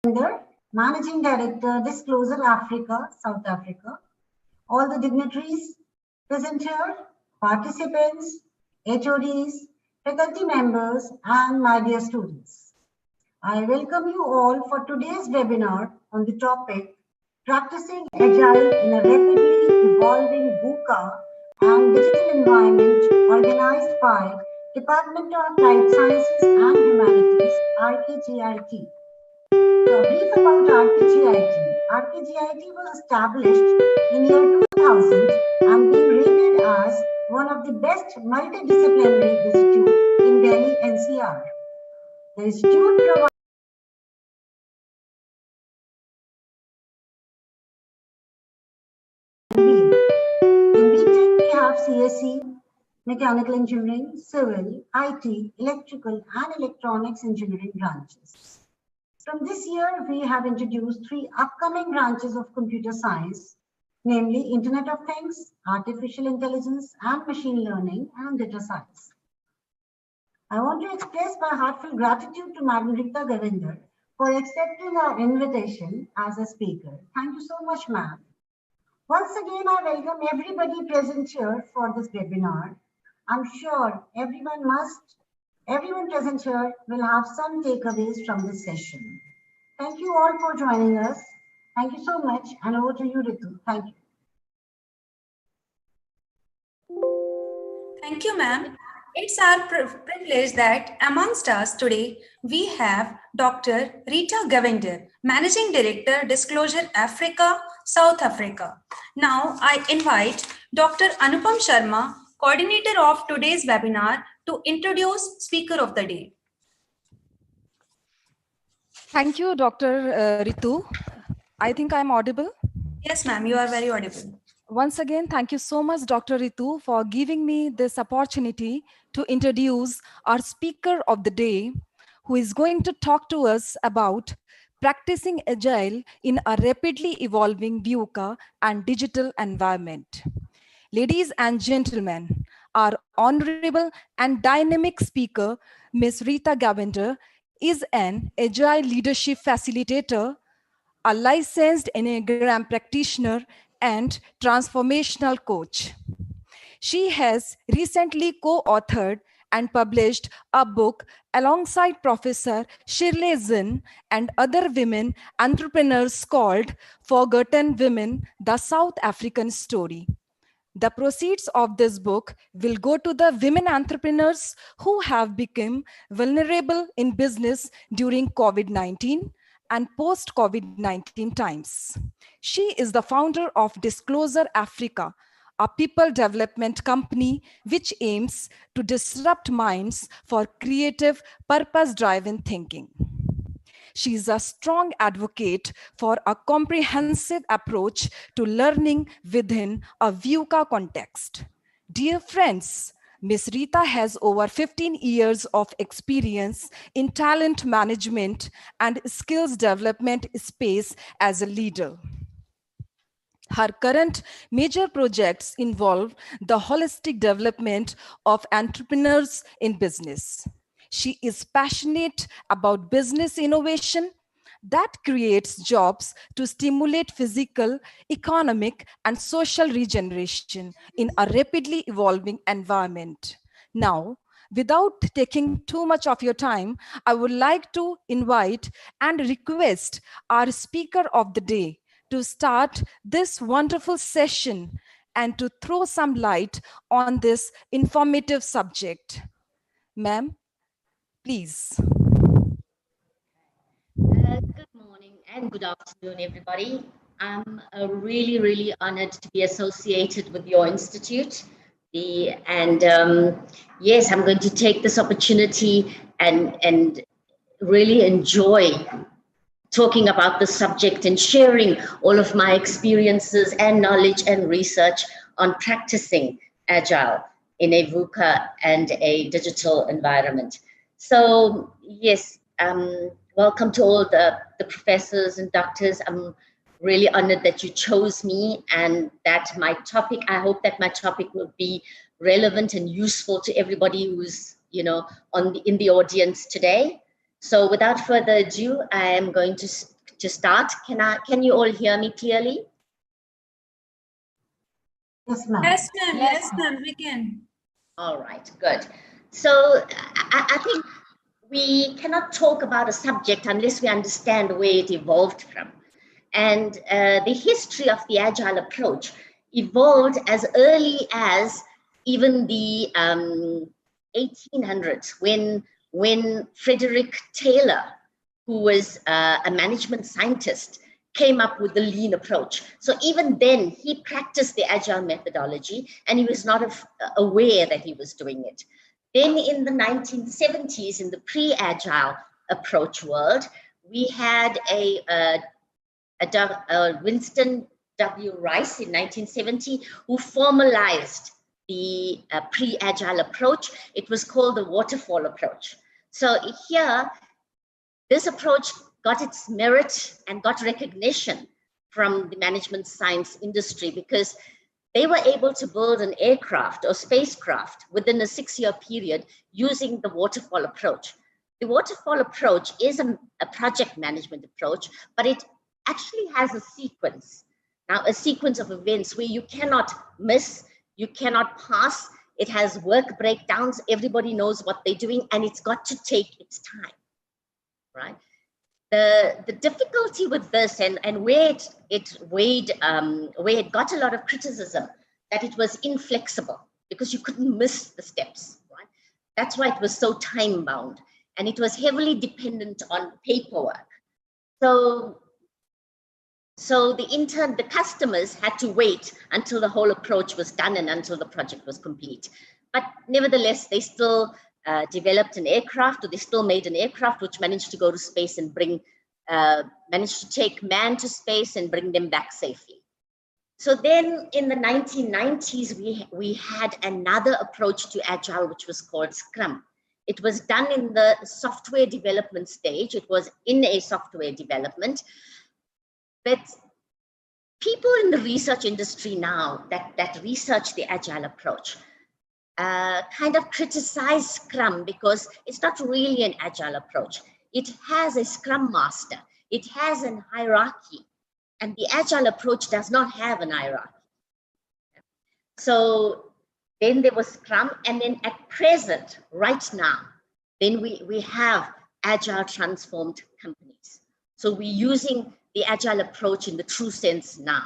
Govender, Managing Director, Disclosure Africa, South Africa, all the dignitaries present here, participants, HODs, faculty members, and my dear students. I welcome you all for today's webinar on the topic Practicing Agile in a Rapidly Evolving VUCA and Digital Environment, organized by Department of Applied Sciences and Humanities, RKGIT. A brief about RKGIT. RKGIT was established in year 2000 and being rated as one of the best multidisciplinary institutes in Delhi NCR. The institute provides in BTech we have CSE, Mechanical Engineering, Civil, IT, Electrical and Electronics Engineering branches. From this year, we have introduced 3 upcoming branches of computer science, namely Internet of Things, Artificial Intelligence and Machine Learning, and Data Science. I want to express my heartfelt gratitude to Madam Rita Govender for accepting our invitation as a speaker. Thank you so much, ma'am. Once again, I welcome everybody present here for this webinar. I'm sure everyone present here will have some takeaways from this session. Thank you all for joining us. Thank you so much, and over to you, Ritu. Thank you. Thank you, ma'am. It's our privilege that amongst us today, we have Dr. Rita Govender, Managing Director, Disclosure Africa, South Africa. Now, I invite Dr. Anupam Sharma, coordinator of today's webinar, to introduce Speaker of the Day. Thank you, Dr. Ritu. I think I'm audible. Yes, ma'am, you are very audible. Once again, thank you so much, Dr. Ritu, for giving me this opportunity to introduce our speaker of the day, who is going to talk to us about practicing Agile in a rapidly evolving VUCA and digital environment. Ladies and gentlemen, our honorable and dynamic speaker, Ms. Rita Govender, is an Agile leadership facilitator, a licensed Enneagram practitioner, and transformational coach. She has recently co-authored and published a book alongside Professor Shirley Zinn and other women entrepreneurs called Forgotten Women, The South African Story. The proceeds of this book will go to the women entrepreneurs who have become vulnerable in business during COVID-19 and post-COVID-19 times. She is the founder of Disclosure Africa, a people development company which aims to disrupt minds for creative, purpose-driven thinking. She is a strong advocate for a comprehensive approach to learning within a VUCA context. Dear friends, Ms. Rita has over 15 years of experience in talent management and skills development space as a leader. Her current major projects involve the holistic development of entrepreneurs in business. She is passionate about business innovation that creates jobs to stimulate physical, economic, and social regeneration in a rapidly evolving environment. Now, without taking too much of your time, I would like to invite and request our speaker of the day to start this wonderful session and to throw some light on this informative subject. Ma'am, please. Good morning and good afternoon, everybody. I'm really honored to be associated with your institute. Yes, I'm going to take this opportunity and really enjoy talking about the subject and sharing all of my experiences and knowledge and research on practicing Agile in a VUCA and a digital environment. So yes, welcome to all the professors and doctors. I'm really honored that you chose me and that my topic, I hope that my topic will be relevant and useful to everybody who's, in the audience today. So without further ado, I am going to start. Can you all hear me clearly? Yes, ma'am. Yes, ma'am. Yes, ma'am. We can. All right, good. So I think we cannot talk about a subject unless we understand where it evolved from. And the history of the Agile approach evolved as early as even the 1800s, when Frederick Taylor, who was a management scientist, came up with the lean approach. So even then, he practiced the Agile methodology, and he was not aware that he was doing it. Then in the 1970s, in the pre-Agile approach world, we had a Winston W. Rice in 1970, who formalized the pre-Agile approach. It was called the waterfall approach. So here, this approach got its merit and got recognition from the management science industry because they were able to build an aircraft or spacecraft within a 6-year period using the waterfall approach. The waterfall approach is a project management approach, but it actually has a sequence. Now, a sequence of events where you cannot miss, you cannot pass. It has work breakdowns. Everybody knows what they're doing, and it's got to take its time, right? The difficulty with this and where it got a lot of criticism, that it was inflexible because you couldn't miss the steps, right? That's why it was so time bound, and it was heavily dependent on paperwork. So the customers had to wait until the whole approach was done and until the project was complete. But nevertheless, they still developed an aircraft, or they still made an aircraft which managed to go to space and managed to take man to space and bring them back safely. So then in the 1990s, we had another approach to Agile, which was called Scrum. It was done in the software development stage. It was in a software development. But people in the research industry now that research the Agile approach kind of criticize Scrum because it's not really an Agile approach. It has a Scrum master. It has a hierarchy. And the Agile approach does not have an hierarchy. So then there was Scrum. And then at present, right now, then we have Agile transformed companies. So we're using the Agile approach in the true sense now.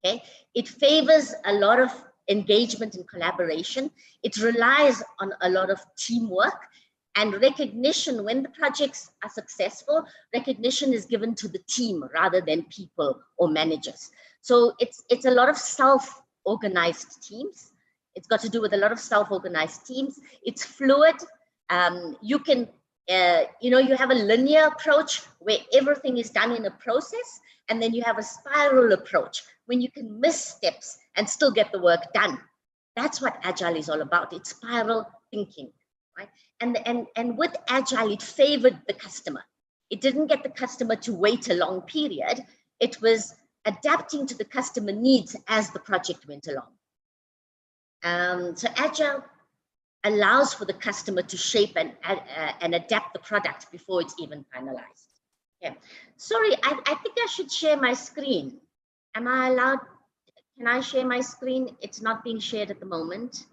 Okay, it favors a lot of engagement and collaboration. It relies on a lot of teamwork and recognition. When the projects are successful, recognition is given to the team rather than people or managers. So it's a lot of self-organized teams. It's got to do with a lot of self-organized teams. It's fluid. You can, you have a linear approach where everything is done in a process, and then you have a spiral approach when you can miss steps and still get the work done. That's what Agile is all about. It's spiral thinking, right? And with Agile, it favored the customer. It didn't get the customer to wait a long period. It was adapting to the customer needs as the project went along. So Agile allows for the customer to shape and adapt the product before it's even finalized. Okay. Sorry, I think I should share my screen. Am I allowed? Can I share my screen? It's not being shared at the moment.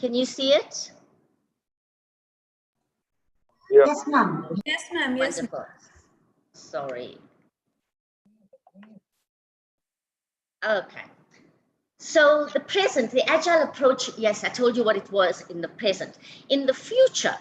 Can you see it? Yes, ma'am. Yes, ma'am. Yes, ma'am. Wonderful. Sorry. Okay. So the present, the Agile approach, yes, I told you what it was in the present. In the future,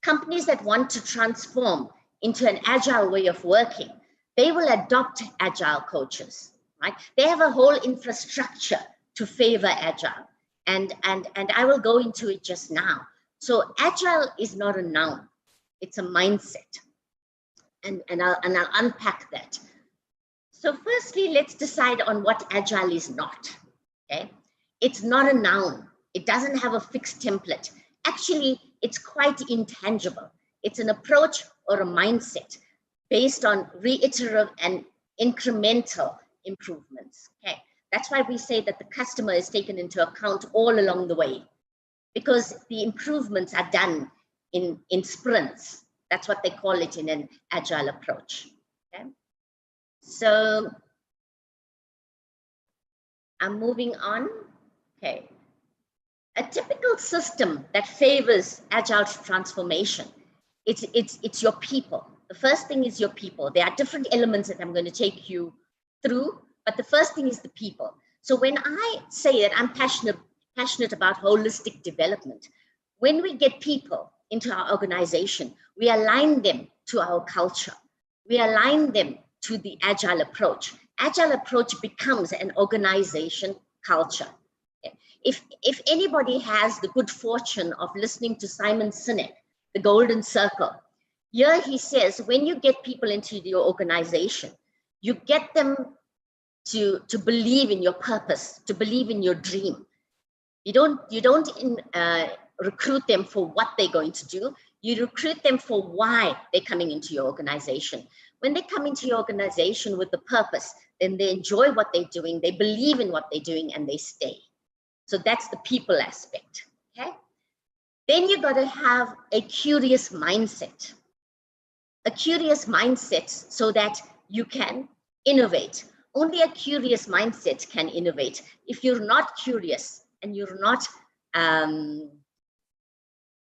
companies that want to transform into an Agile way of working, they will adopt Agile coaches, right? They have a whole infrastructure to favor Agile. And I will go into it just now. So Agile is not a noun, it's a mindset. And I'll unpack that. So firstly, let's decide on what Agile is not. Okay, it's not a noun. It doesn't have a fixed template. Actually, it's quite intangible. It's an approach or a mindset based on reiterative and incremental improvements. Okay, that's why we say that the customer is taken into account all along the way. because the improvements are done in sprints. That's what they call it in an agile approach. Okay? So I'm moving on. Okay. A typical system that favors agile transformation, it's your people. The first thing is your people. There are different elements that I'm going to take you through, but the first thing is the people. So when I say that I'm passionate about holistic development, when we get people into our organization, we align them to our culture. We align them to the agile approach. Agile approach becomes an organization culture. If anybody has the good fortune of listening to Simon Sinek, The Golden Circle, here he says, when you get people into your organization, you get them to believe in your purpose, to believe in your dream. You don't recruit them for what they're going to do. You recruit them for why they're coming into your organization. When they come into your organization with the purpose, then they enjoy what they're doing, they believe in what they're doing, and they stay. So that's the people aspect, okay? Then you got to have a curious mindset. A curious mindset so that you can innovate. Only a curious mindset can innovate. If you're not curious and you're not,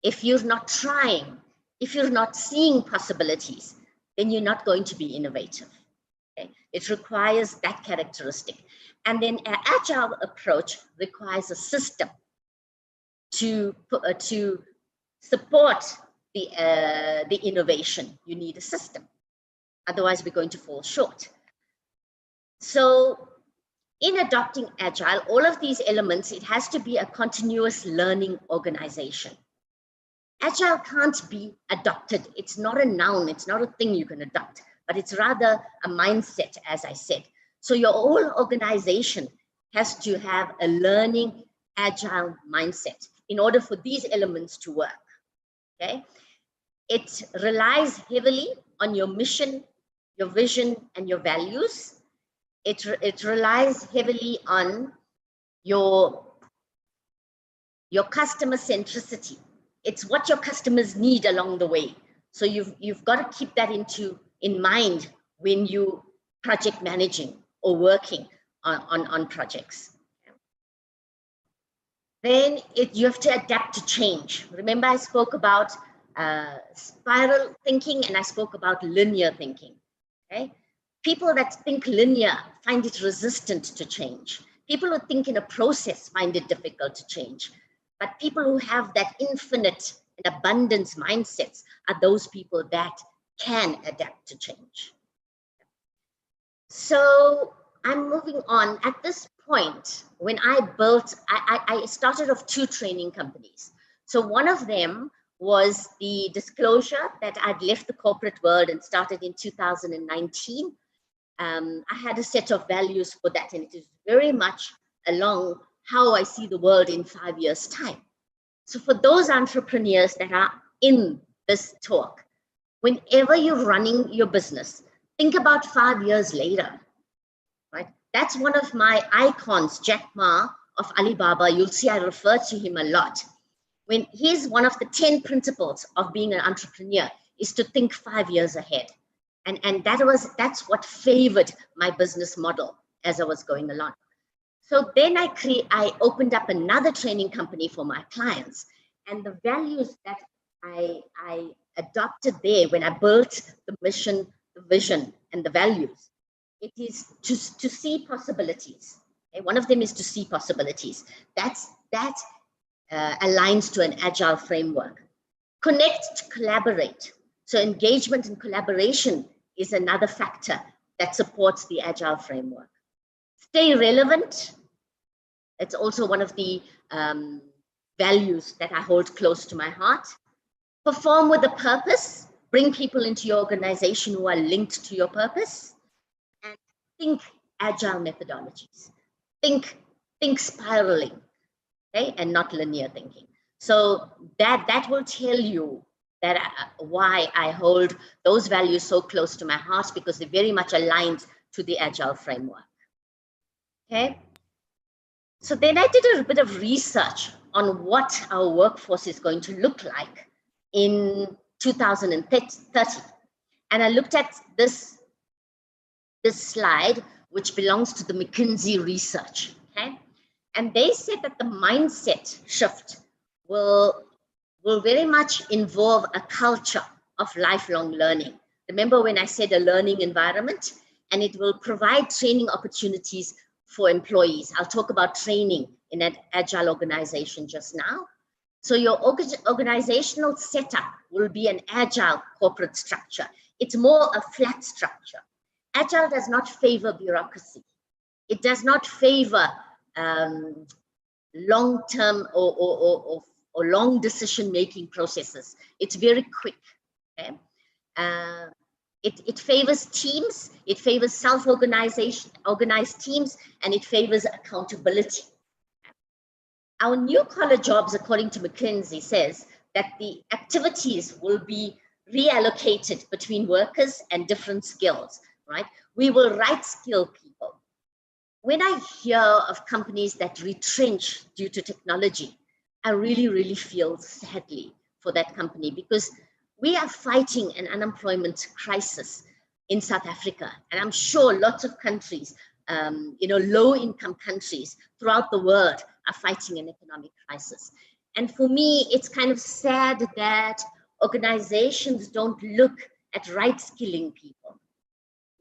if you're not trying, if you're not seeing possibilities, then you're not going to be innovative. Okay? It requires that characteristic. And then an agile approach requires a system to support the innovation. You need a system. Otherwise, we're going to fall short. So in adopting Agile, all of these elements, it has to be a continuous learning organization. Agile can't be adopted. It's not a noun. It's not a thing you can adopt, but it's rather a mindset, as I said. So your whole organization has to have a learning Agile mindset in order for these elements to work, okay? It relies heavily on your mission, your vision, and your values. It relies heavily on your customer centricity. It's what your customers need along the way. So you've got to keep that in mind when you project managing or working on projects. Then you have to adapt to change. Remember, I spoke about spiral thinking and I spoke about linear thinking. Okay? People that think linear find it resistant to change. People who think in a process find it difficult to change. But people who have that infinite and abundance mindsets are those people that can adapt to change. So I'm moving on. At this point, when I built, I started off 2 training companies. So one of them was the disclosure that I'd left the corporate world and started in 2019. I had a set of values for that, and it is very much along how I see the world in 5 years' time. So for those entrepreneurs that are in this talk, whenever you're running your business, think about 5 years later, right? That's one of my icons, Jack Ma of Alibaba. You'll see I refer to him a lot. When he's one of the 10 principles of being an entrepreneur is to think 5 years ahead. And that's what favored my business model as I was going along. So then I opened up another training company for my clients. And the values that I adopted there when I built the mission, the vision, and the values, it is to see possibilities. Okay? One of them is to see possibilities. That aligns to an agile framework. Connect to collaborate. So engagement and collaboration is another factor that supports the agile framework. Stay relevant. It's also one of the values that I hold close to my heart. Perform with a purpose. Bring people into your organization who are linked to your purpose. And think agile methodologies. Think spiraling, okay, and not linear thinking. So that will tell you that why I hold those values so close to my heart, because they're very much aligned to the agile framework. Okay. So then I did a bit of research on what our workforce is going to look like in 2030. And I looked at this slide, which belongs to the McKinsey research, okay? And they said that the mindset shift will very much involve a culture of lifelong learning. Remember when I said a learning environment? And it will provide training opportunities for employees. I'll talk about training in an agile organization just now. So your organizational setup will be an agile corporate structure. It's more a flat structure. Agile does not favor bureaucracy. It does not favor long-term or long decision-making processes. It's very quick. Okay? It favors teams, it favors self-organization, organized teams, and it favors accountability. Our new collar jobs, according to McKinsey, says that the activities will be reallocated between workers and different skills, right? We will right skill people. When I hear of companies that retrench due to technology, I really, really feel sadly for that company, because we are fighting an unemployment crisis in South Africa. And I'm sure lots of countries, low-income countries throughout the world are fighting an economic crisis. And for me, it's kind of sad that organizations don't look at right skilling people.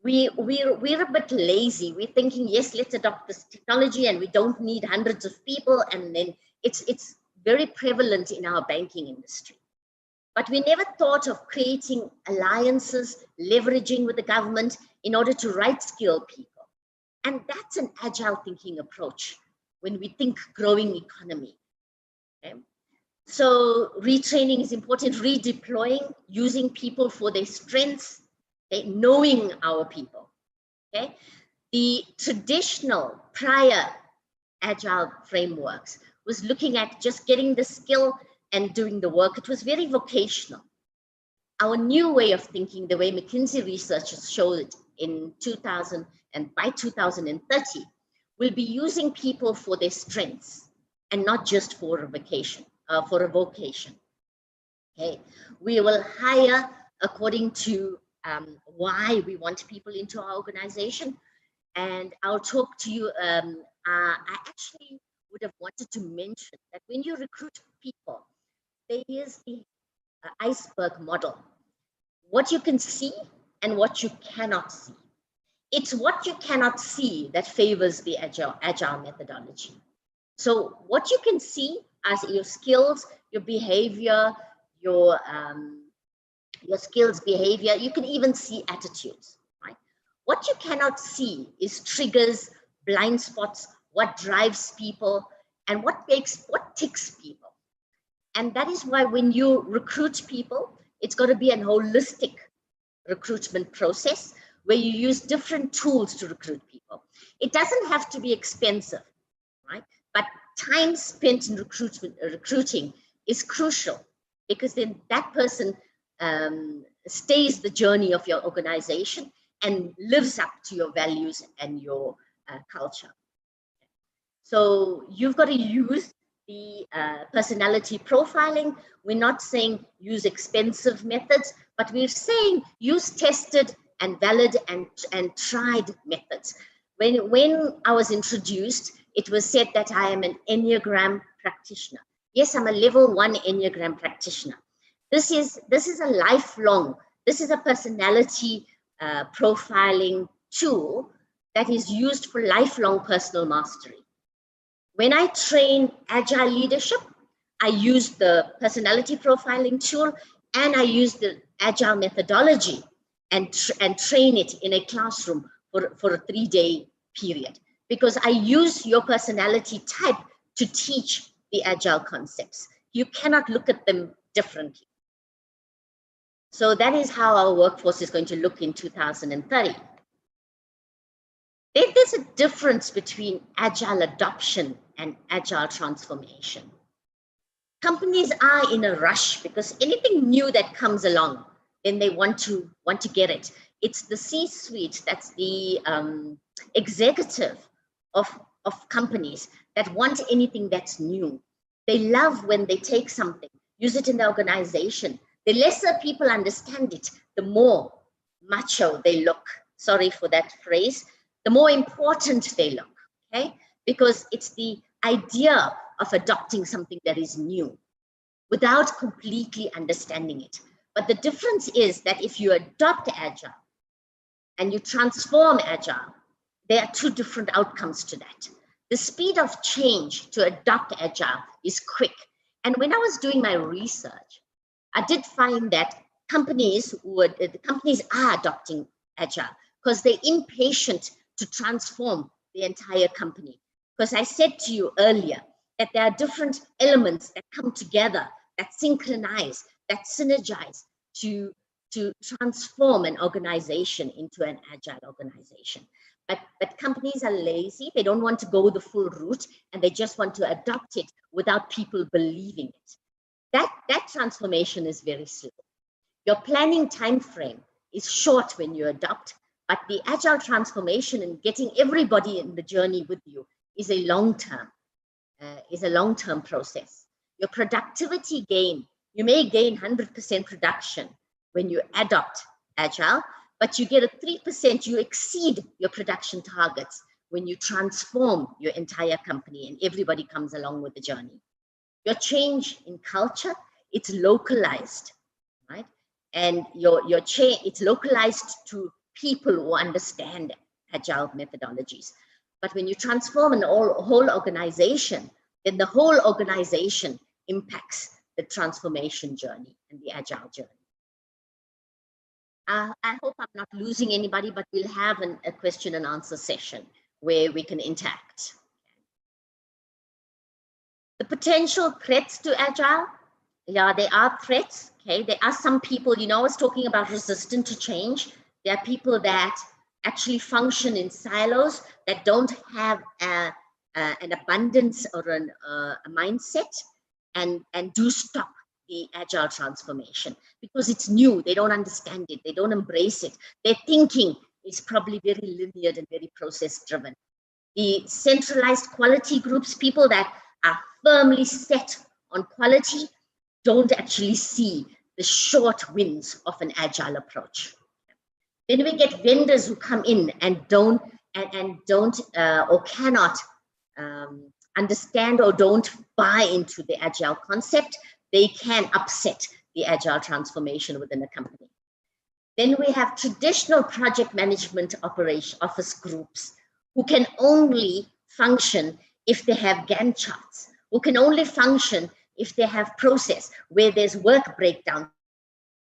We're a bit lazy. We're thinking, yes, let's adopt this technology and we don't need hundreds of people. And then it's very prevalent in our banking industry. But we never thought of creating alliances, leveraging with the government in order to right skill people. And that's an agile thinking approach when we think growing economy. Okay? So retraining is important, redeploying, using people for their strengths, okay? Knowing our people. Okay? The traditional prior agile frameworks was looking at just getting the skill and doing the work. It was very vocational. Our new way of thinking, the way McKinsey researchers showed it in 2000 and by 2030, will be using people for their strengths and not just for a vocation. Okay, we will hire according to why we want people into our organization, and I'll talk to you. I actually would have wanted to mention that when you recruit people, there is the iceberg model. What you can see and what you cannot see. It's what you cannot see that favors the agile methodology. So what you can see as your skills, your behavior, your skills, behavior, you can even see attitudes, right? What you cannot see is triggers, blind spots, what drives people, and what ticks people. And that is why when you recruit people, it's got to be a holistic recruitment process where you use different tools to recruit people. It doesn't have to be expensive, right? But time spent in recruiting is crucial, because then that person stays the journey of your organization and lives up to your values and your culture. So you've got to use the personality profiling. We're not saying use expensive methods, but we're saying use tested and valid and tried methods. When I was introduced, it was said that I am an Enneagram practitioner. Yes, I'm a level 1 Enneagram practitioner. This is a lifelong, this is a personality profiling tool that is used for lifelong personal mastery. When I train agile leadership, I use the personality profiling tool and I use the agile methodology and train it in a classroom for a 3-day period, because I use your personality type to teach the agile concepts. You cannot look at them differently. So that is how our workforce is going to look in 2030. There's a difference between agile adoption and agile transformation. Companies are in a rush because anything new that comes along, then they want to get it. It's the C-suite, that's the executive of companies that want anything that's new. They love when they take something, use it in the organization. The lesser people understand it, the more macho they look. Sorry for that phrase. The more important they look, okay? Because it's the idea of adopting something that is new without completely understanding it. But the difference is that if you adopt Agile and you transform Agile, there are two different outcomes to that. The speed of change to adopt Agile is quick. And when I was doing my research, I did find that companies are adopting Agile because they're impatient to transform the entire company. Because I said to you earlier that there are different elements that come together, that synchronize, that synergize to transform an organization into an Agile organization. But companies are lazy. They don't want to go the full route, and they just want to adopt it without people believing it. That transformation is very slow. Your planning time frame is short when you adopt, but the Agile transformation and getting everybody in the journey with you is a long-term process. Your productivity gain, you may gain 100% production when you adopt Agile, but you get a 3%, you exceed your production targets when you transform your entire company and everybody comes along with the journey. Your change in culture, it's localized, right? And your change, it's localized to people who understand Agile methodologies. But when you transform an whole organization, then the whole organization impacts the transformation journey and the Agile journey. I hope I'm not losing anybody, but we'll have a question and answer session where we can interact. The potential threats to Agile, yeah, there are threats, okay? There are some people, I was talking about resistant to change. There are people that actually function in silos that don't have an abundance or a mindset and do stop the Agile transformation because it's new. They don't understand it. They don't embrace it. Their thinking is probably very linear and very process driven. The centralized quality groups, people that are firmly set on quality, don't actually see the short wins of an Agile approach. Then we get vendors who come in and don't or cannot understand or don't buy into the Agile concept. They can upset the Agile transformation within a company. Then we have traditional project management office groups who can only function if they have Gantt charts, who can only function if they have process where there's work breakdown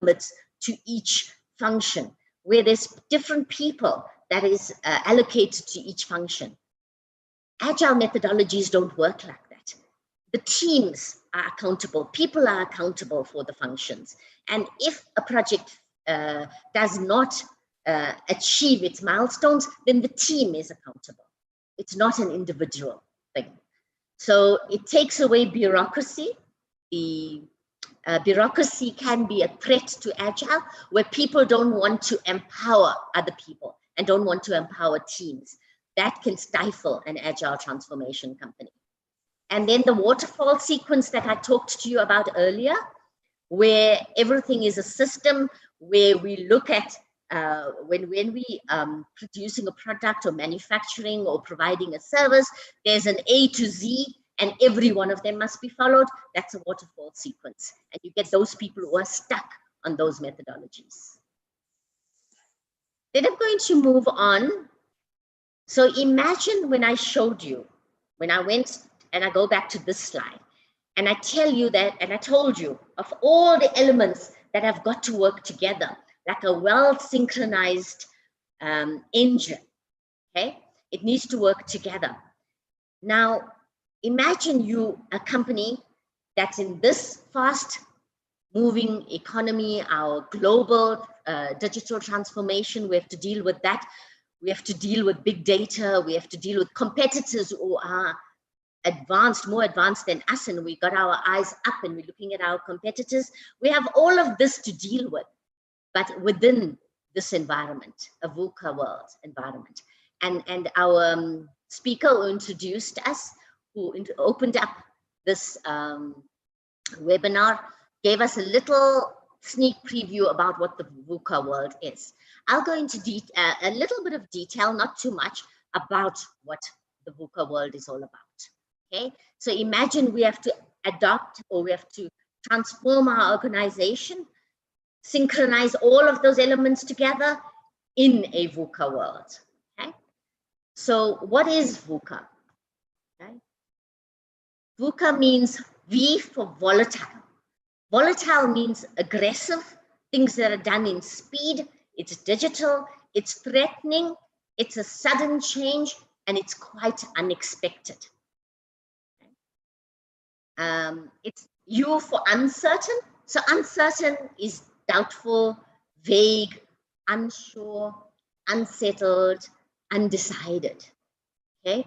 to each function, where there's different people that is allocated to each function. Agile methodologies don't work like that. The teams are accountable. People are accountable for the functions. And if a project does not achieve its milestones, then the team is accountable. It's not an individual thing. So it takes away bureaucracy. The bureaucracy can be a threat to Agile, where people don't want to empower other people and don't want to empower teams. That can stifle an Agile transformation company. And then the waterfall sequence that I talked to you about earlier, where everything is a system, where we look at when we producing a product or manufacturing or providing a service, there's an A to Z and every one of them must be followed. That's a waterfall sequence. And you get those people who are stuck on those methodologies. Then I'm going to move on. So imagine when I showed you, when I went and I go back to this slide, and I tell you that, and I told you of all the elements that have got to work together, like a well-synchronized engine, okay? It needs to work together. Now, imagine you, a company that's in this fast-moving economy, our global digital transformation, we have to deal with that. We have to deal with big data. We have to deal with competitors who are advanced, more advanced than us, and we got our eyes up and we're looking at our competitors. We have all of this to deal with, but within this environment, a VUCA world environment. And our speaker who introduced us, who opened up this webinar gave us a little sneak preview about what the VUCA world is. I'll go into a little bit of detail, not too much, about what the VUCA world is all about. Okay, so imagine we have to adopt, or we have to transform our organization, synchronize all of those elements together in a VUCA world. Okay, so what is VUCA? Okay. VUCA means V for volatile. Volatile means aggressive, things that are done in speed, it's digital, it's threatening, it's a sudden change, and it's quite unexpected. It's U for uncertain. So uncertain is doubtful, vague, unsure, unsettled, undecided. Okay,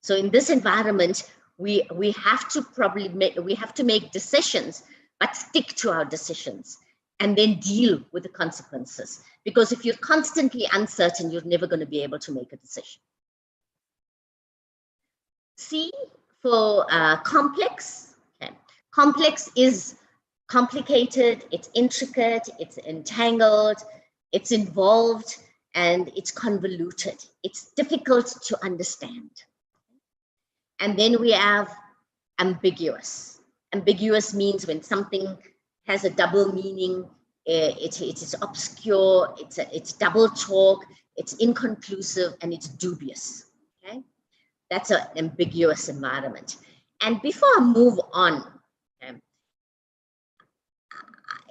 so in this environment, we have to make decisions, but stick to our decisions and then deal with the consequences. Because if you're constantly uncertain, you're never going to be able to make a decision. C for complex. Okay. Complex is complicated, it's intricate, it's entangled, it's involved, and it's convoluted. It's difficult to understand. And then we have ambiguous. Ambiguous means when something has a double meaning, it is obscure, it's double talk, it's inconclusive, and it's dubious. Okay, that's an ambiguous environment. And before I move on,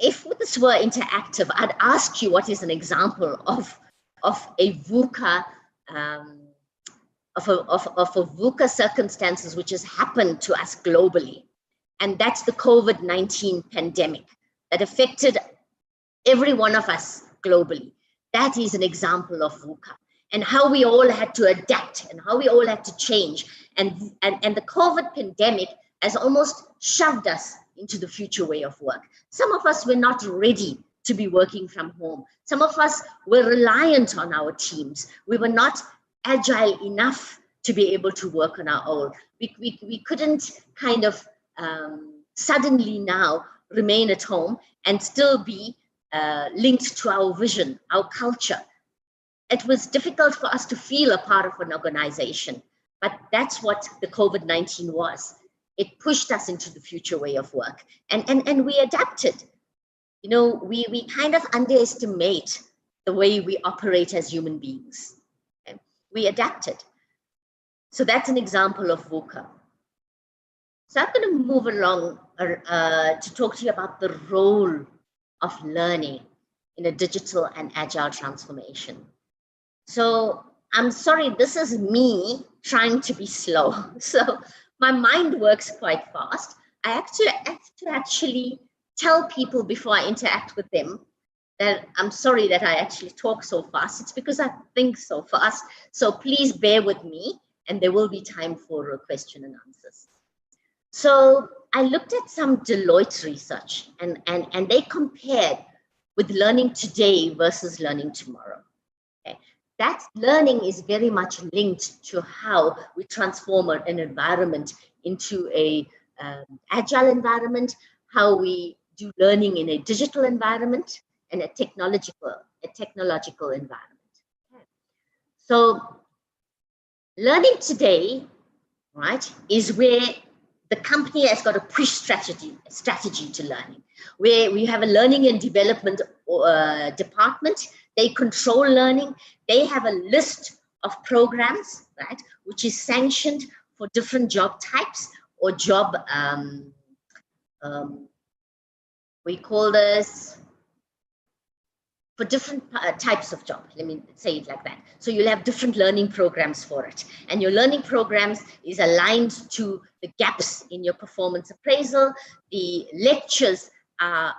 if this were interactive, I'd ask you what is an example of a VUCA, of a VUCA circumstances which has happened to us globally. And that's the COVID-19 pandemic that affected every one of us globally. That is an example of VUCA, and how we all had to adapt and how we all had to change. And the COVID pandemic has almost shoved us into the future way of work. Some of us were not ready to be working from home. Some of us were reliant on our teams. We were not agile enough to be able to work on our own. We couldn't kind of suddenly now remain at home and still be linked to our vision, our culture. It was difficult for us to feel a part of an organization, but that's what the COVID-19 was. It pushed us into the future way of work, and we adapted. You know, we kind of underestimate the way we operate as human beings. Okay? We adapted. So that's an example of VUCA. So I'm going to move along to talk to you about the role of learning in a digital and agile transformation. So I'm sorry, this is me trying to be slow. So my mind works quite fast. I have to actually tell people before I interact with them that I'm sorry that I actually talk so fast. It's because I think so fast. So please bear with me, and there will be time for a question and answers. So I looked at some Deloitte research, and they compared with learning today versus learning tomorrow. Okay. That learning is very much linked to how we transform an environment into a agile environment, how we do learning in a digital environment and a technological environment. Okay. So learning today, right, is where the company has got a push strategy to learning, where we have a learning and development department. They control learning. They have a list of programs, right, which is sanctioned for different job types or job, we call this, for different types of job. Let me say it like that. So you'll have different learning programs for it. And your learning programs is aligned to the gaps in your performance appraisal. The lectures are,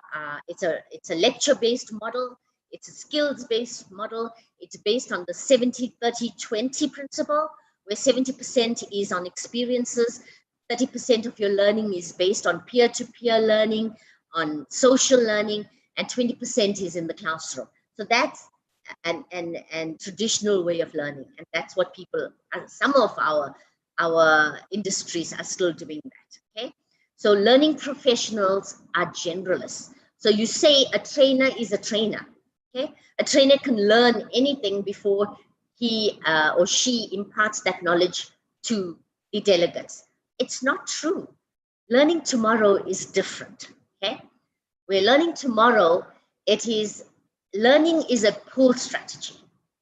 it's a lecture-based model. It's a skills-based model. It's based on the 70-30-20 principle, where 70% is on experiences, 30% of your learning is based on peer-to-peer learning, on social learning, and 20% is in the classroom. So that's an traditional way of learning, and that's what people, some of our industries are still doing that. Okay, So learning professionals are generalists. So you say a trainer is a trainer. Okay, a trainer can learn anything before he or she imparts that knowledge to the delegates. It's not true. Learning tomorrow is different. Okay, we're learning tomorrow. Learning is a pull strategy.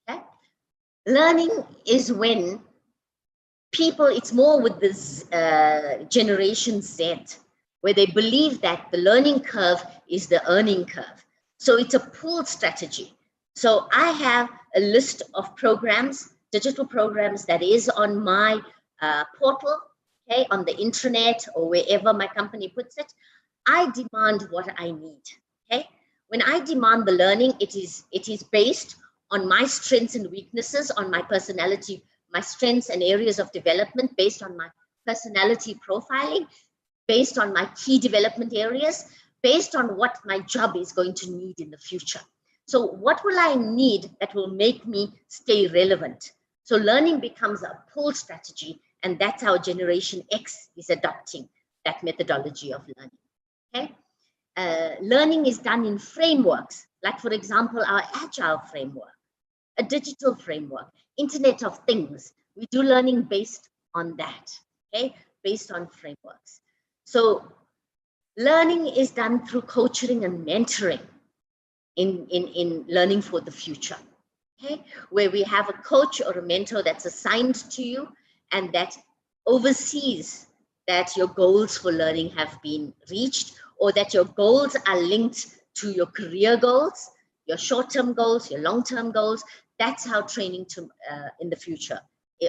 Okay, learning is when people, it's more with this generation Z, where they believe that the learning curve is the earning curve. So it's a pull strategy. So I have a list of programs, digital programs, that is on my portal, okay, on the intranet or wherever my company puts it. I demand what I need. Okay, when I demand the learning, it is based on my strengths and weaknesses, on my personality, my strengths and areas of development, based on my personality profiling, based on my key development areas, based on what my job is going to need in the future. So what will I need that will make me stay relevant? So learning becomes a pull strategy, and that's how Generation X is adopting that methodology of learning. Okay, learning is done in frameworks, like for example, our Agile framework, a digital framework, Internet of Things. We do learning based on that, okay, based on frameworks. So learning is done through coaching and mentoring in learning for the future, okay, where we have a coach or a mentor that's assigned to you and that oversees that your goals for learning have been reached, or that your goals are linked to your career goals, your short-term goals, your long-term goals. That's how training in the future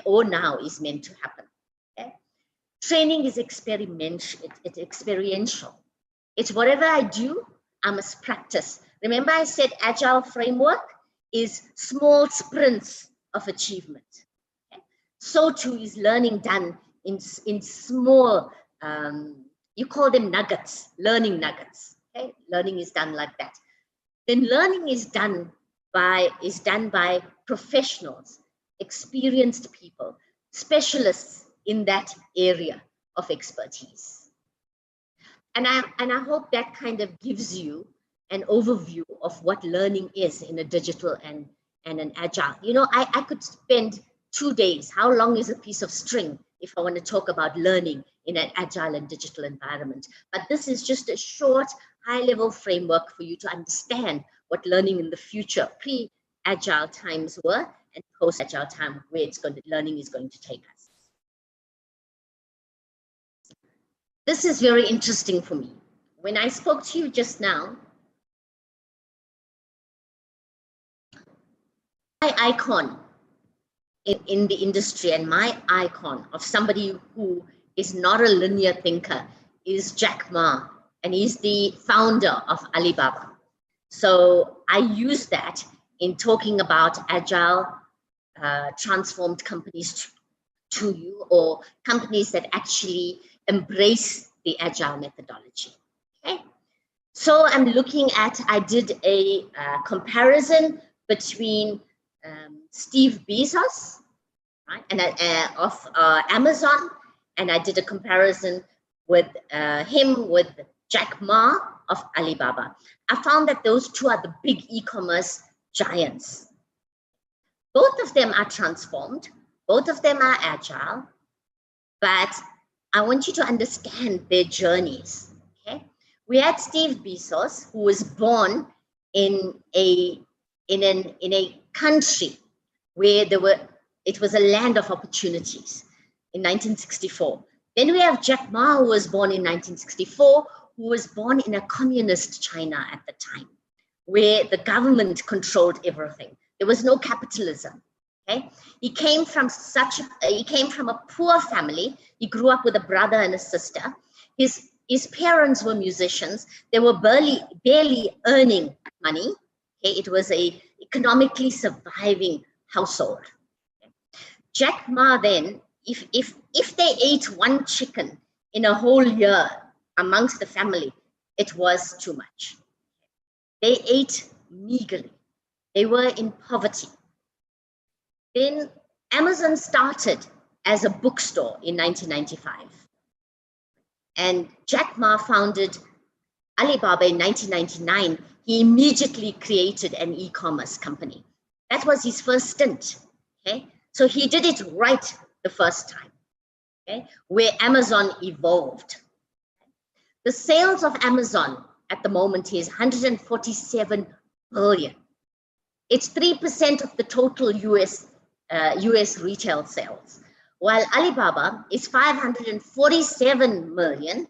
or now is meant to happen. Okay? Training is experiential. It's whatever I do, I must practice. Remember I said Agile framework is small sprints of achievement. Okay? So too is learning done in small, you call them nuggets, learning nuggets. Okay? Learning is done like that. Then learning is done by professionals, experienced people, specialists in that area of expertise. And I hope that kind of gives you an overview of what learning is in a digital and an agile. You know, I could spend 2 days. How long is a piece of string if I want to talk about learning in an agile and digital environment? But this is just a short, high-level framework for you to understand what learning in the future, pre-agile times were, and post-agile time, where learning is going to take us. This is very interesting for me. When I spoke to you just now, my icon in the industry and my icon of somebody who is not a linear thinker is Jack Ma, and he's the founder of Alibaba. So I use that in talking about agile, transformed companies to you, or companies that actually embrace the agile methodology. Okay, so I'm looking at, I did a comparison between Steve Bezos, right, and of Amazon, and I did a comparison with him with Jack Ma of Alibaba. I found that those two are the big e-commerce giants. Both of them are transformed, both of them are agile, but I want you to understand their journeys. Okay, we had Steve Bezos, who was born in a country where it was a land of opportunities in 1964. Then we have Jack Ma, who was born in 1964, who was born in a communist China at the time, where the government controlled everything. There was no capitalism. Okay, he came from a poor family. He grew up with a brother and a sister. His parents were musicians. They were barely earning money. Okay, it was a economically surviving household. Okay. Jack Ma then, if they ate one chicken in a whole year amongst the family, it was too much. They ate meagerly. They were in poverty. Then Amazon started as a bookstore in 1995. and Jack Ma founded Alibaba in 1999, he immediately created an e-commerce company. That was his first stint. Okay, so he did it right the first time. Okay, where Amazon evolved. The sales of Amazon at the moment is 147 billion. It's 3% of the total US retail sales, while Alibaba is 547 million,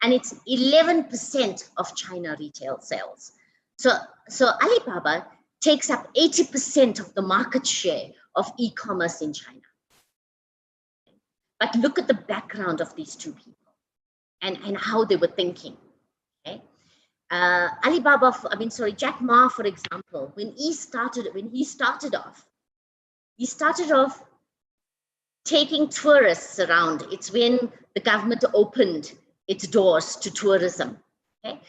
and it's 11% of China retail sales. So Alibaba takes up 80% of the market share of e-commerce in China. But look at the background of these two people and how they were thinking. Okay, Jack Ma, for example, when he started off taking tourists around. It's when the government opened its doors to tourism. Okay,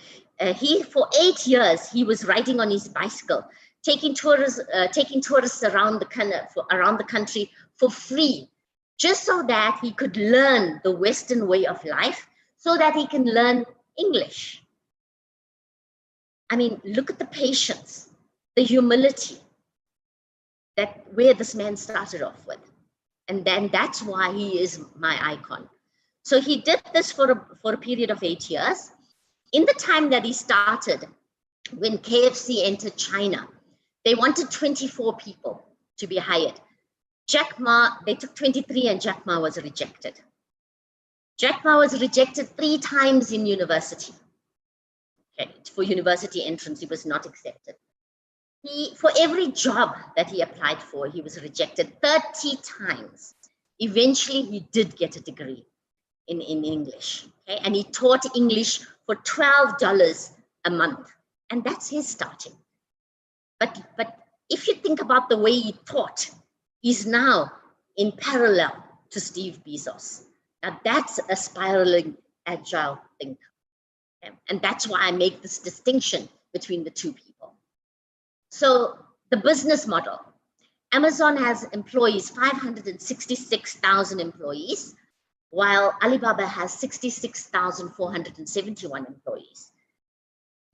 for 8 years he was riding on his bicycle, taking tourists around the country for free, just so that he could learn the Western way of life, so that he can learn English. I mean, look at the patience, the humility where this man started off with. And then that's why he is my icon. So he did this for a period of 8 years. In the time that he started, when KFC entered China, they wanted 24 people to be hired. Jack Ma, they took 23 and Jack Ma was rejected. Jack Ma was rejected 3 times in university. Okay, for university entrance, he was not accepted. For every job that he applied for, he was rejected 30 times. Eventually, he did get a degree in English. Okay? And he taught English for $12 a month. And that's his starting. But if you think about the way he taught, he's now in parallel to Steve Bezos. Now that's a spiraling agile thinker. Okay? And that's why I make this distinction between the two people. So the business model, Amazon has employees, 566,000 employees, while Alibaba has 66,471 employees.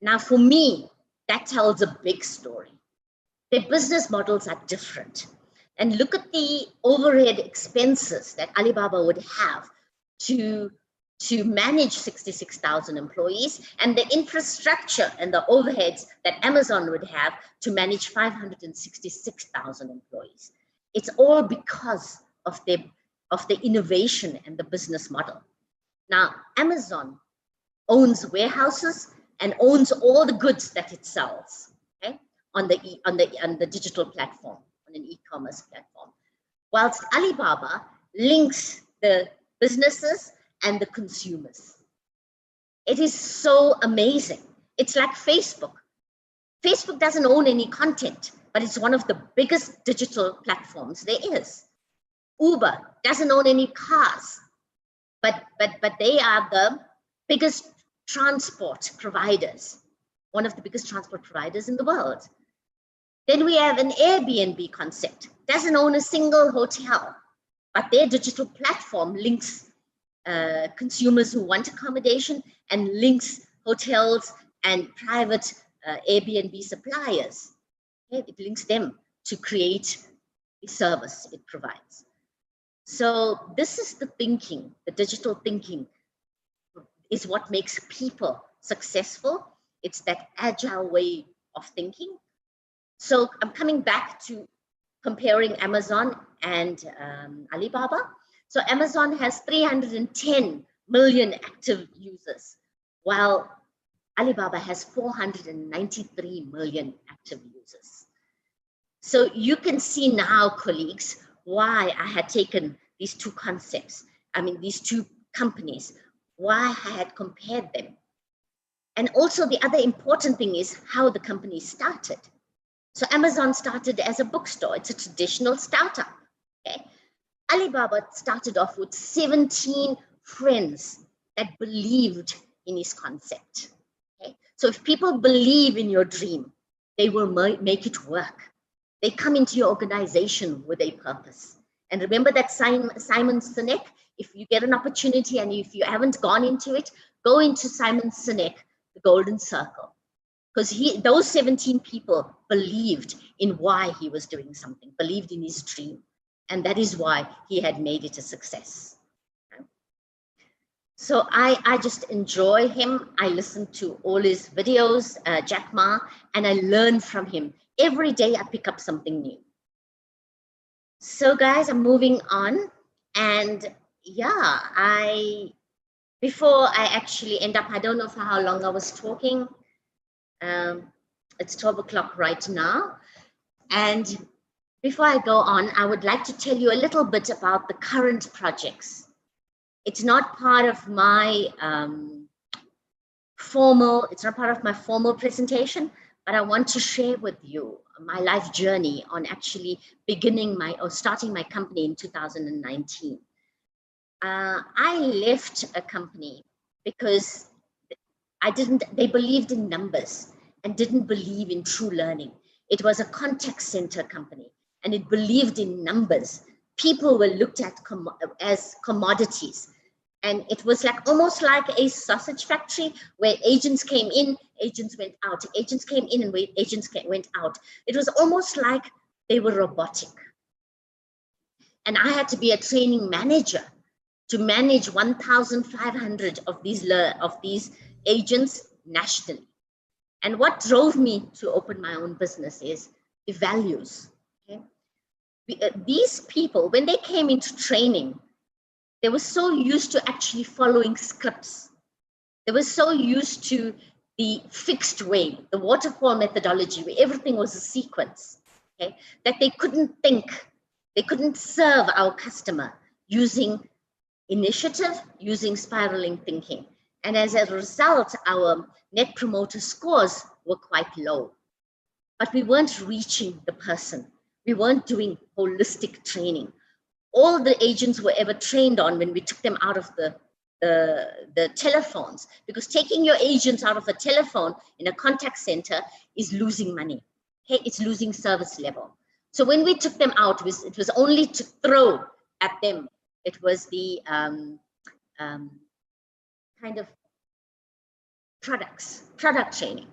Now for me, that tells a big story. Their business models are different. And look at the overhead expenses that Alibaba would have to manage 66,000 employees, and the infrastructure and the overheads that Amazon would have to manage 566,000 employees. It's all because of the innovation and the business model. Now, Amazon owns warehouses and owns all the goods that it sells, okay, on the digital platform, on an e-commerce platform, whilst Alibaba links the businesses and the consumers. It is so amazing. It's like Facebook. Facebook doesn't own any content, but it's one of the biggest digital platforms there is. Uber doesn't own any cars, but they are the biggest transport providers, one of the biggest transport providers in the world. Then we have an Airbnb concept. Doesn't own a single hotel, but their digital platform links consumers who want accommodation and links hotels and private Airbnb suppliers. Okay? It links them to create the service it provides. So this is the thinking, the digital thinking is what makes people successful. It's that agile way of thinking. So I'm coming back to comparing Amazon and Alibaba. So Amazon has 310 million active users, while Alibaba has 493 million active users. So you can see now, colleagues, why I had taken these two concepts, these two companies, why I had compared them. And also the other important thing is how the company started. So Amazon started as a bookstore. It's a traditional startup. Okay? Alibaba started off with 17 friends that believed in his concept. Okay? So if people believe in your dream, they will make it work. They come into your organization with a purpose. And remember that Simon Sinek, if you get an opportunity and if you haven't gone into it, go into Simon Sinek, The Golden Circle, because those 17 people believed in why he was doing something, believed in his dream, and that is why he had made it a success. So I just enjoy him. I listen to all his videos, Jack Ma, and I learn from him. Every day I pick up something new. So guys, I'm moving on. And yeah, before I actually end up, I don't know for how long I was talking. It's 12 o'clock right now. And before I go on, I would like to tell you a little bit about the current projects. It's not part of my formal presentation, but I want to share with you my life journey on actually starting my company in 2019. I left a company because they believed in numbers and didn't believe in true learning. It was a contact center company and it believed in numbers. People were looked at as commodities. And it was almost like a sausage factory where agents came in, agents went out, agents came in and agents went out. It was almost like they were robotic. And I had to be a training manager to manage 1,500 of these agents nationally. And what drove me to open my own business is the values. Okay? These people, when they came into training, they were so used to actually following scripts. They were so used to the fixed way, the waterfall methodology, where everything was a sequence, okay, that they couldn't think. They couldn't serve our customer using initiative, using spiraling thinking. And as a result, our net promoter scores were quite low. But we weren't reaching the person. We weren't doing holistic training. All the agents were ever trained on when we took them out of the telephones, because taking your agents out of a telephone in a contact center is losing money. Okay, it's losing service level. So when we took them out, it was only to throw at them. It was the kind of product training,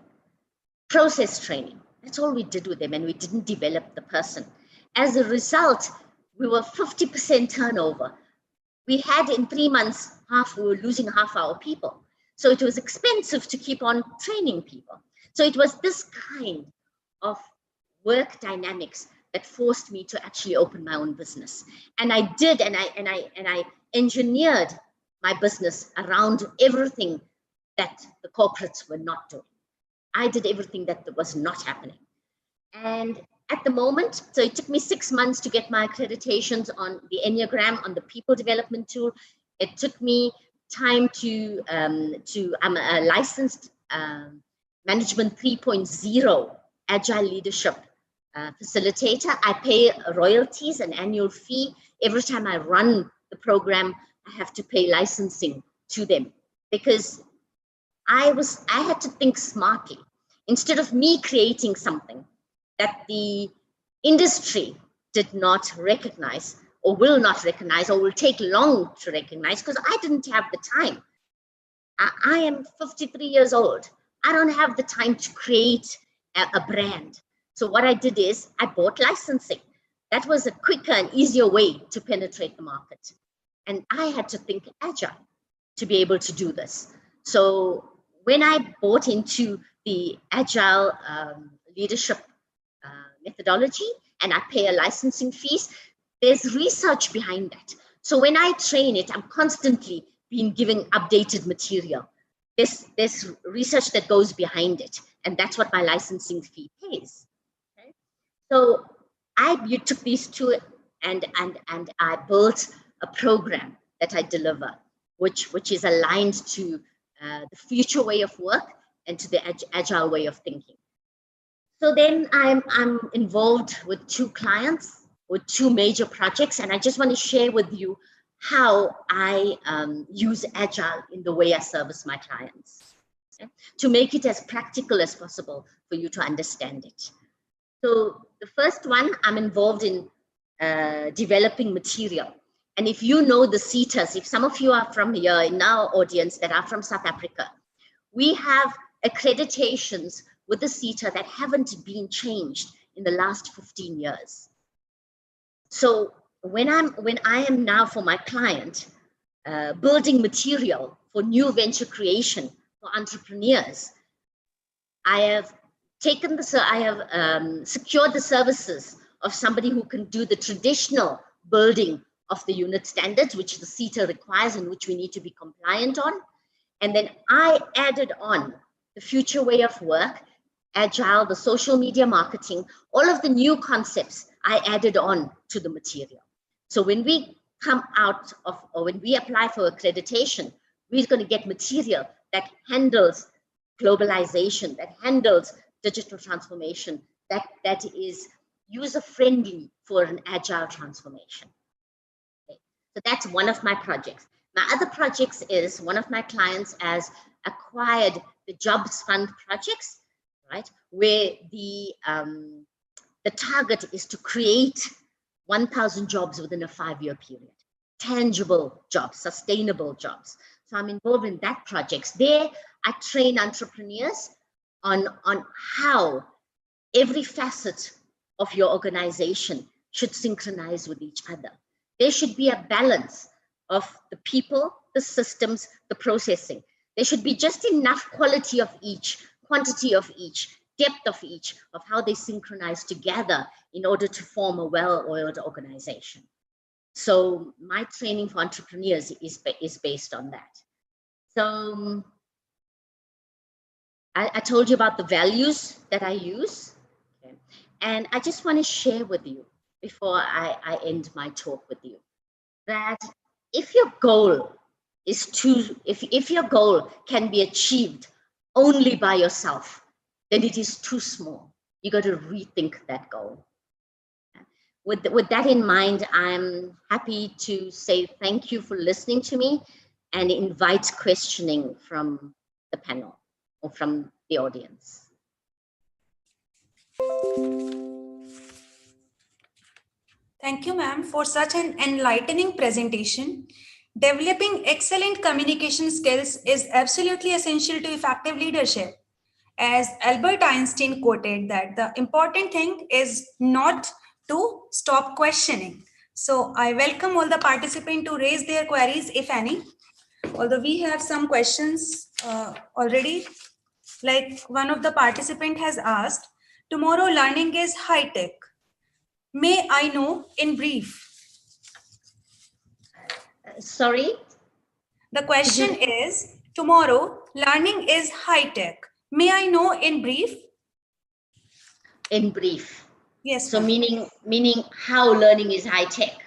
process training. That's all we did with them, and we didn't develop the person. As a result, we were 50% turnover. We had in 3 months, we were losing half our people. So it was expensive to keep on training people. So it was this kind of work dynamics that forced me to actually open my own business. And I did, and I engineered my business around everything that the corporates were not doing. I did everything that was not happening. And at the moment, so it took me 6 months to get my accreditations on the Enneagram, on the people development tool. It took me time I'm a licensed management 3.0 agile leadership facilitator. I pay royalties, an annual fee. Every time I run the program, I have to pay licensing to them, because I had to think smartly. Instead of me creating something that the industry did not recognize, or will not recognize, or will take long to recognize, because I didn't have the time. I am 53 years old. I don't have the time to create a brand. So what I did is I bought licensing. That was a quicker and easier way to penetrate the market. And I had to think agile to be able to do this. So when I bought into the agile leadership methodology, and I pay a licensing fees, there's research behind that. So when I train it, I'm constantly being given updated material. There's research that goes behind it, and that's what my licensing fee pays. Okay? So you took these two, and I built a program that I deliver, which is aligned to the future way of work and to the agile way of thinking. So then I'm involved with 2 clients, with 2 major projects, and I just want to share with you how I use Agile in the way I service my clients, okay? To make it as practical as possible for you to understand it. So the first one, I'm involved in developing material. And if you know the CETAs, if some of you are from here in our audience that are from South Africa, we have accreditations with the CETA that haven't been changed in the last 15 years. So when I am now for my client, building material for new venture creation for entrepreneurs, I have taken secured the services of somebody who can do the traditional building of the unit standards, which the CETA requires and which we need to be compliant on. And then I added on the future way of work, Agile, the social media marketing, all of the new concepts I added on to the material. So when we come out of, or when we apply for accreditation, we're going to get material that handles globalization, that handles digital transformation, that is user-friendly for an agile transformation. Okay. So that's one of my projects. My other projects is one of my clients has acquired the Jobs Fund projects, right? Where the target is to create 1,000 jobs within a 5-year period, tangible jobs, sustainable jobs. So I'm involved in that projects. There, I train entrepreneurs on how every facet of your organization should synchronize with each other. There should be a balance of the people, the systems, the processing. There should be just enough quality of each, quantity of each, depth of each, of how they synchronize together in order to form a well-oiled organization. So my training for entrepreneurs is based on that. So I told you about the values that I use. Okay. And I just want to share with you before I end my talk with you that if your goal is if your goal can be achieved only by yourself, then it is too small. You got to rethink that goal. With that in mind, I'm happy to say thank you for listening to me and invite questioning from the panel or from the audience. Thank you, ma'am, for such an enlightening presentation. Developing excellent communication skills is absolutely essential to effective leadership. As Albert Einstein quoted that the important thing is not to stop questioning. So I welcome all the participants to raise their queries, if any. Although we have some questions already, like one of the participants has asked, tomorrow learning is high-tech. May I know in brief? Sorry? The question is, tomorrow learning is high-tech. May I know in brief? In brief. Yes. So meaning how learning is high-tech.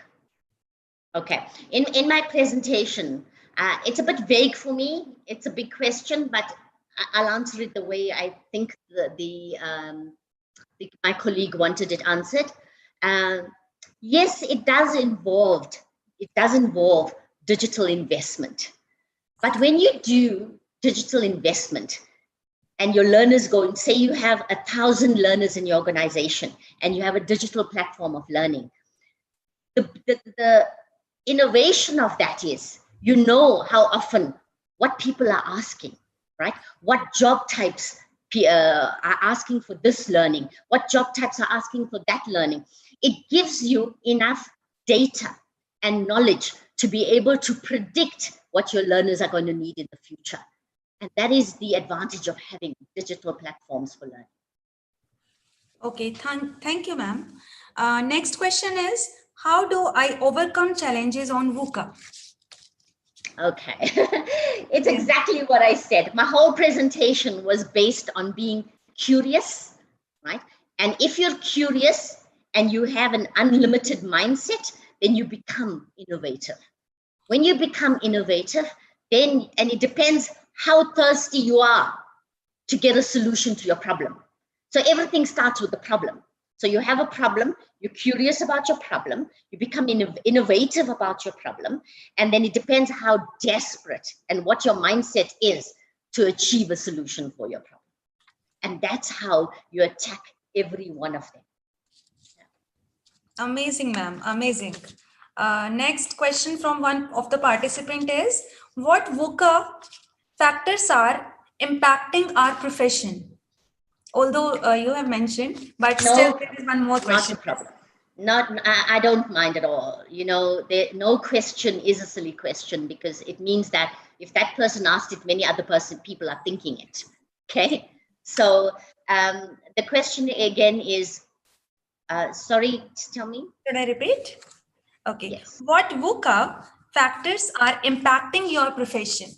Okay. In my presentation, it's a bit vague for me. It's a big question, but I'll answer it the way I think my colleague wanted it answered. Yes, it does involve digital investment. But when you do digital investment and your learners go and say you have 1,000 learners in your organization and you have a digital platform of learning, the innovation of that is, you know how often what people are asking, right? What job types are asking for this learning? What job types are asking for that learning? It gives you enough data and knowledge to be able to predict what your learners are going to need in the future. And that is the advantage of having digital platforms for learning. Okay, thank you, ma'am. Next question is, how do I overcome challenges on VUCA? Okay, it's exactly what I said. My whole presentation was based on being curious, right? And if you're curious and you have an unlimited mindset, then you become innovative. When you become innovative, then, and it depends how thirsty you are to get a solution to your problem. So everything starts with the problem. So you have a problem, you're curious about your problem, you become innovative about your problem, and then it depends how desperate and what your mindset is to achieve a solution for your problem. And that's how you attack every one of them. Amazing, ma'am, amazing. Next question from one of the participant is, what VUCA factors are impacting our profession? Although you have mentioned, but still there is one more question. Not a problem. I don't mind at all. You know, no question is a silly question, because it means that if that person asked it, many other people are thinking it. Okay. So the question again is, sorry, tell me. Should I repeat? Okay. Yes. What VUCA factors are impacting your profession?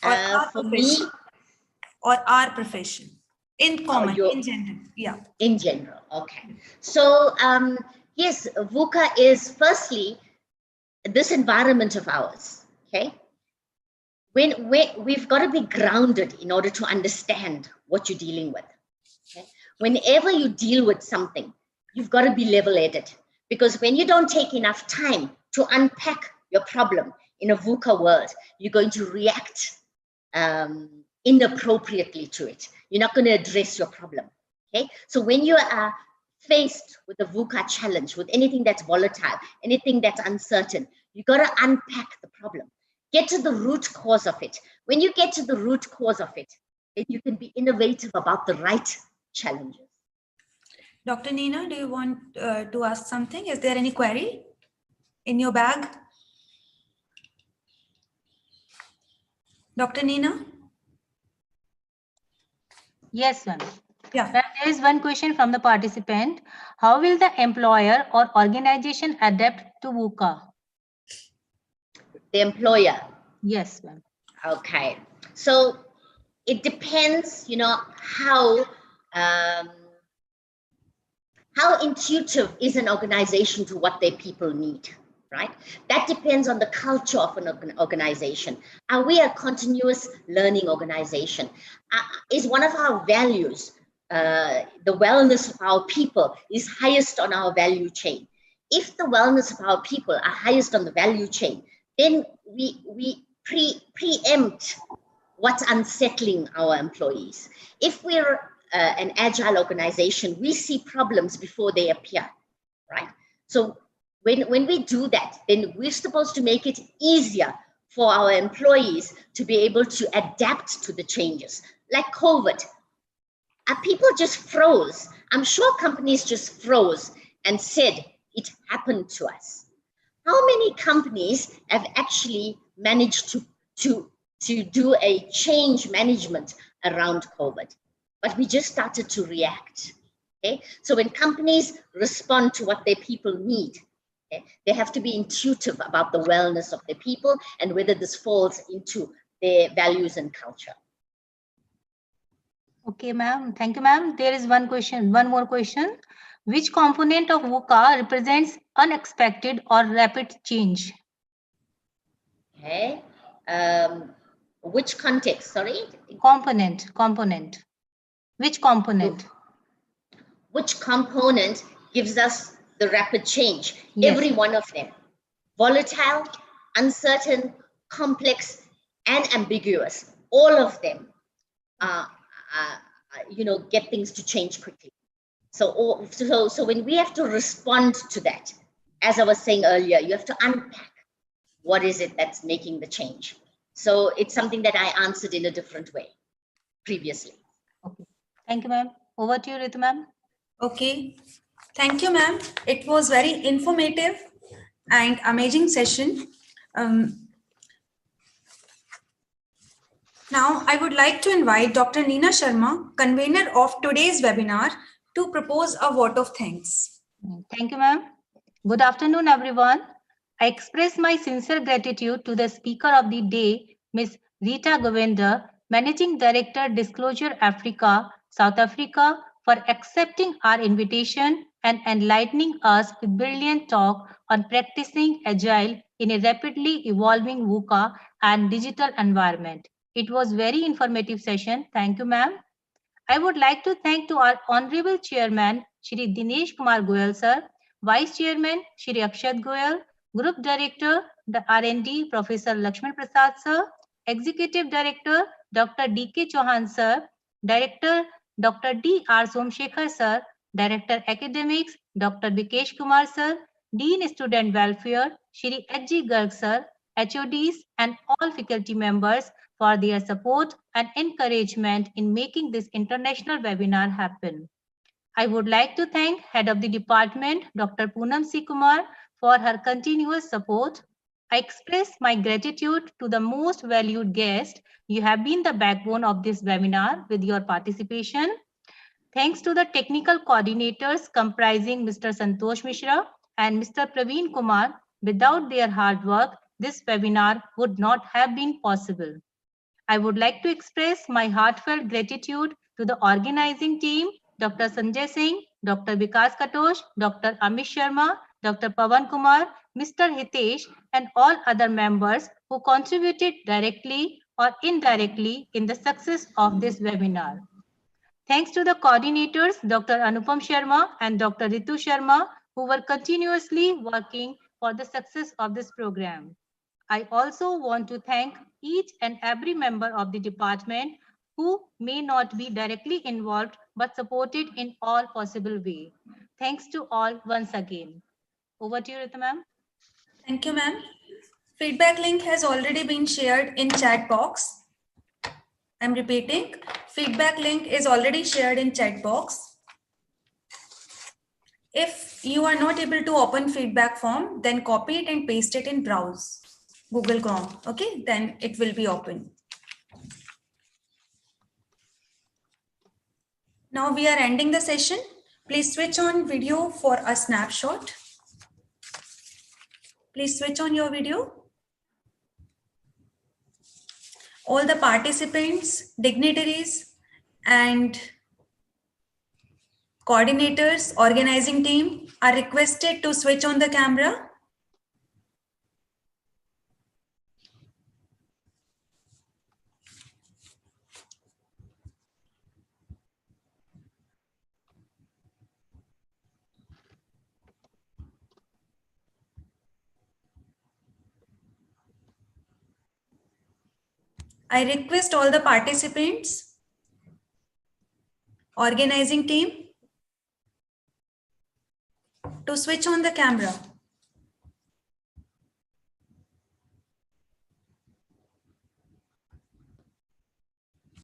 Or our For profession? me, or our profession? In common, in general. Yeah. In general. Okay. So yes, VUCA is firstly this environment of ours. Okay. When we've got to be grounded in order to understand what you're dealing with. Okay? Whenever you deal with something, you've got to be level-headed, because when you don't take enough time to unpack your problem in a VUCA world, you're going to react inappropriately to it. You're not going to address your problem. Okay, so when you are faced with a VUCA challenge, with anything that's volatile, anything that's uncertain, you got to unpack the problem. Get to the root cause of it. When you get to the root cause of it, then you can be innovative about the right challenges. Dr. Nina, do you want to ask something? Is there any query in your bag? Dr. Nina? Yes, ma'am. Yeah. There is one question from the participant. How will the employer or organization adapt to VUCA? The employer. Yes, ma'am. Okay. So it depends, you know, how intuitive is an organization to what their people need, right? That depends on the culture of an organization. Are we a continuous learning organization? Is one of our values, the wellness of our people is highest on our value chain? If the wellness of our people are highest on the value chain, then we preempt what's unsettling our employees. If we're an agile organization, we see problems before they appear, right? So when we do that, then we're supposed to make it easier for our employees to be able to adapt to the changes. Like COVID, people just froze. I'm sure companies just froze and said it happened to us. How many companies have actually managed to do a change management around COVID? But we just started to react. Okay, so when companies respond to what their people need, okay, they have to be intuitive about the wellness of their people and whether this falls into their values and culture. Okay, ma'am. Thank you, ma'am. There is one more question. Which component of VUCA represents unexpected or rapid change? Okay. Which context? Sorry. Component. Which component? Which component gives us the rapid change? Yes. Every one of them. Volatile, uncertain, complex, and ambiguous. All of them get things to change quickly. So when we have to respond to that, as I was saying earlier, you have to unpack what is it that's making the change. So it's something that I answered in a different way previously. Okay. Thank you, ma'am. Over to you, Rita, ma'am. Okay. Thank you, ma'am. It was very informative and amazing session. Now, I would like to invite Dr. Nina Sharma, convener of today's webinar, to propose a vote of thanks. Thank you, ma'am. Good afternoon, everyone. I express my sincere gratitude to the speaker of the day, Ms. Rita Govender, Managing Director, Disclosure Africa, South Africa, for accepting our invitation and enlightening us with brilliant talk on practicing Agile in a rapidly evolving VUCA and digital environment. It was very informative session. Thank you, ma'am. I would like to thank to our Honorable Chairman, Shri Dinesh Kumar Goyal, sir, Vice Chairman, Shri Akshat Goyal, Group Director, the R&D, Professor Lakshman Prasad, sir, Executive Director, Dr. D.K. Chauhan, sir, Director, Dr. D.R. Somshekhar, sir, Director Academics, Dr. Bikesh Kumar, sir, Dean Student Welfare, Shri H.G. Garg Sir, HODs and all faculty members for their support and encouragement in making this international webinar happen. I would like to thank Head of the Department, Dr. Poonam C. Kumar, for her continuous support. I express my gratitude to the most valued guest. You have been the backbone of this webinar with your participation. Thanks to the technical coordinators comprising Mr. Santosh Mishra and Mr. Praveen Kumar. Without their hard work, this webinar would not have been possible. I would like to express my heartfelt gratitude to the organizing team, Dr. Sanjay Singh, Dr. Vikas Katosh, Dr. Amish Sharma, Dr. Pawan Kumar, Mr. Hitesh, and all other members who contributed directly or indirectly in the success of this webinar. Thanks to the coordinators, Dr. Anupam Sharma and Dr. Ritu Sharma, who were continuously working for the success of this program. I also want to thank each and every member of the department who may not be directly involved but supported in all possible way. Thanks to all once again. Over to you, Rita ma'am. Thank you, ma'am. Feedback link has already been shared in chat box. I'm repeating, feedback link is already shared in chat box. If you are not able to open feedback form, then copy it and paste it in browse. Google Chrome, okay, then it will be open. Now we are ending the session. Please switch on video for a snapshot. Please switch on your video. All the participants, dignitaries, and coordinators, organizing team are requested to switch on the camera. I request all the participants, organizing team, to switch on the camera.